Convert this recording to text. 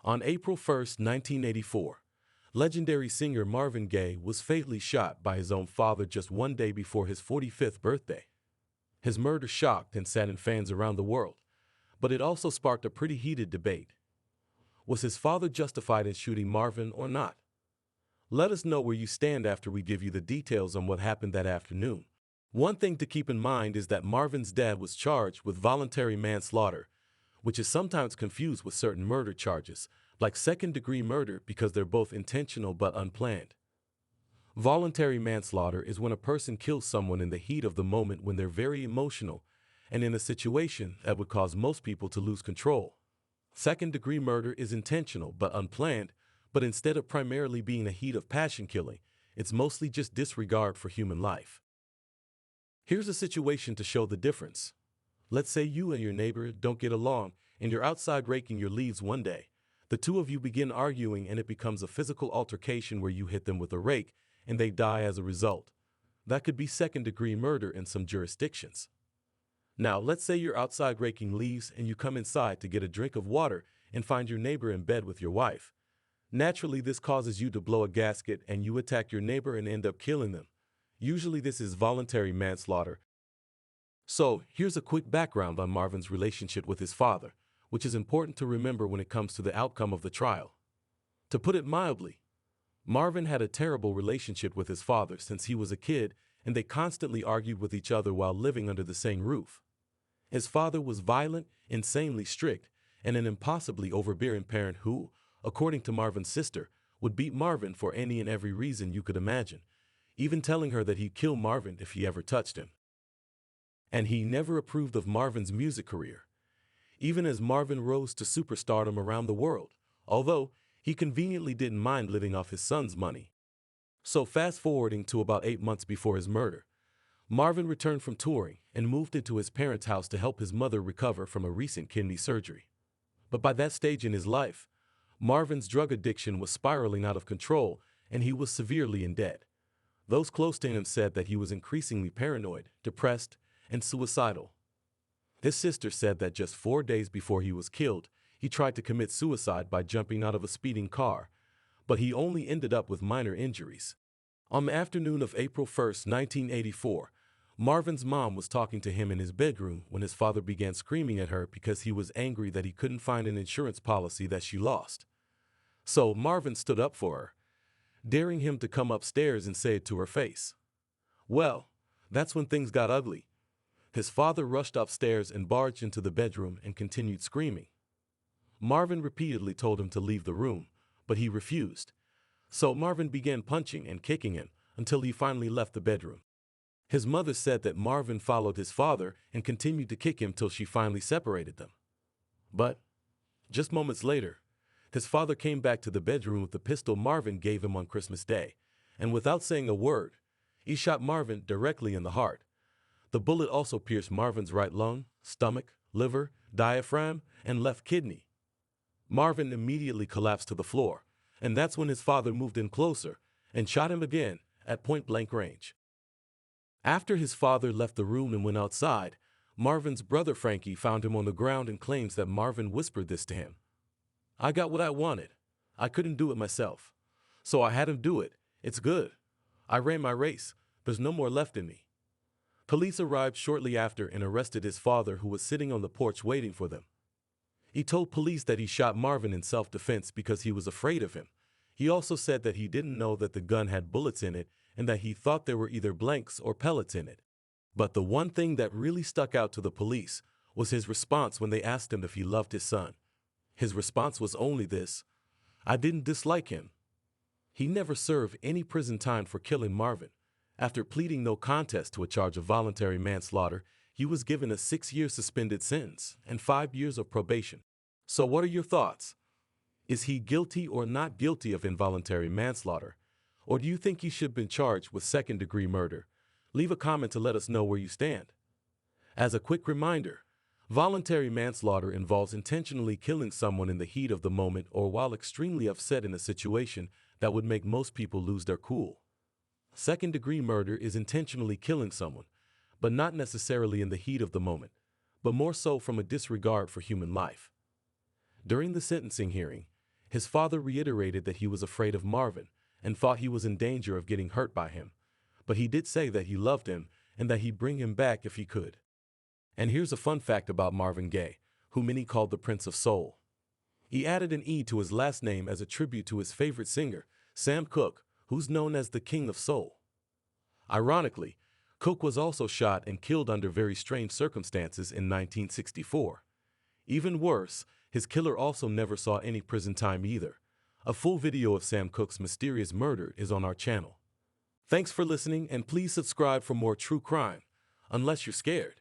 On April 1st, 1984, legendary singer Marvin Gaye was fatally shot by his own father just one day before his 45th birthday. His murder shocked and saddened fans around the world, but it also sparked a pretty heated debate. Was his father justified in shooting Marvin or not? Let us know where you stand after we give you the details on what happened that afternoon. One thing to keep in mind is that Marvin's dad was charged with voluntary manslaughter, which is sometimes confused with certain murder charges, like second-degree murder because they're both intentional but unplanned. Voluntary manslaughter is when a person kills someone in the heat of the moment when they're very emotional and in a situation that would cause most people to lose control. Second-degree murder is intentional but unplanned, but instead of primarily being a heat of passion killing, it's mostly just disregard for human life. Here's a situation to show the difference. Let's say you and your neighbor don't get along and you're outside raking your leaves one day. The two of you begin arguing and it becomes a physical altercation where you hit them with a rake and they die as a result. That could be second-degree murder in some jurisdictions. Now, let's say you're outside raking leaves and you come inside to get a drink of water and find your neighbor in bed with your wife. Naturally, this causes you to blow a gasket and you attack your neighbor and end up killing them. Usually this is voluntary manslaughter. So, here's a quick background on Marvin's relationship with his father, which is important to remember when it comes to the outcome of the trial. To put it mildly, Marvin had a terrible relationship with his father since he was a kid, and they constantly argued with each other while living under the same roof. His father was violent, insanely strict, and an impossibly overbearing parent who, according to Marvin's sister, would beat Marvin for any and every reason you could imagine, even telling her that he'd kill Marvin if he ever touched him. And he never approved of Marvin's music career, even as Marvin rose to superstardom around the world, although he conveniently didn't mind living off his son's money. So fast-forwarding to about 8 months before his murder, Marvin returned from touring and moved into his parents' house to help his mother recover from a recent kidney surgery. But by that stage in his life, Marvin's drug addiction was spiraling out of control and he was severely in debt. Those close to him said that he was increasingly paranoid, depressed, and suicidal. His sister said that just 4 days before he was killed, he tried to commit suicide by jumping out of a speeding car, but he only ended up with minor injuries. On the afternoon of April 1st, 1984, Marvin's mom was talking to him in his bedroom when his father began screaming at her because he was angry that he couldn't find an insurance policy that she lost. So Marvin stood up for her, daring him to come upstairs and say it to her face. Well, that's when things got ugly. His father rushed upstairs and barged into the bedroom and continued screaming. Marvin repeatedly told him to leave the room, but he refused. So Marvin began punching and kicking him until he finally left the bedroom. His mother said that Marvin followed his father and continued to kick him till she finally separated them. But just moments later, his father came back to the bedroom with the pistol Marvin gave him on Christmas Day, and without saying a word, he shot Marvin directly in the heart. The bullet also pierced Marvin's right lung, stomach, liver, diaphragm, and left kidney. Marvin immediately collapsed to the floor, and that's when his father moved in closer and shot him again at point-blank range. After his father left the room and went outside, Marvin's brother Frankie found him on the ground and claims that Marvin whispered this to him. "I got what I wanted. I couldn't do it myself. So I had him do it. It's good. I ran my race. There's no more left in me." Police arrived shortly after and arrested his father, who was sitting on the porch waiting for them. He told police that he shot Marvin in self-defense because he was afraid of him. He also said that he didn't know that the gun had bullets in it and that he thought there were either blanks or pellets in it. But the one thing that really stuck out to the police was his response when they asked him if he loved his son. His response was only this: "I didn't dislike him." He never served any prison time for killing Marvin. After pleading no contest to a charge of voluntary manslaughter, he was given a 6-year suspended sentence and 5 years of probation. So what are your thoughts? Is he guilty or not guilty of involuntary manslaughter? Or do you think he should have been charged with second-degree murder? Leave a comment to let us know where you stand. As a quick reminder, voluntary manslaughter involves intentionally killing someone in the heat of the moment or while extremely upset in a situation that would make most people lose their cool. Second-degree murder is intentionally killing someone, but not necessarily in the heat of the moment, but more so from a disregard for human life. During the sentencing hearing, His father reiterated that he was afraid of Marvin and thought he was in danger of getting hurt by him, but he did say that he loved him and that he'd bring him back if he could. And here's a fun fact about Marvin Gaye, who many called the Prince of Soul. He added an E to his last name as a tribute to his favorite singer, Sam Cooke, who's known as the King of Soul. Ironically, Cooke was also shot and killed under very strange circumstances in 1964. Even worse, his killer also never saw any prison time either. A full video of Sam Cooke's mysterious murder is on our channel. Thanks for listening, and please subscribe for more true crime, unless you're scared.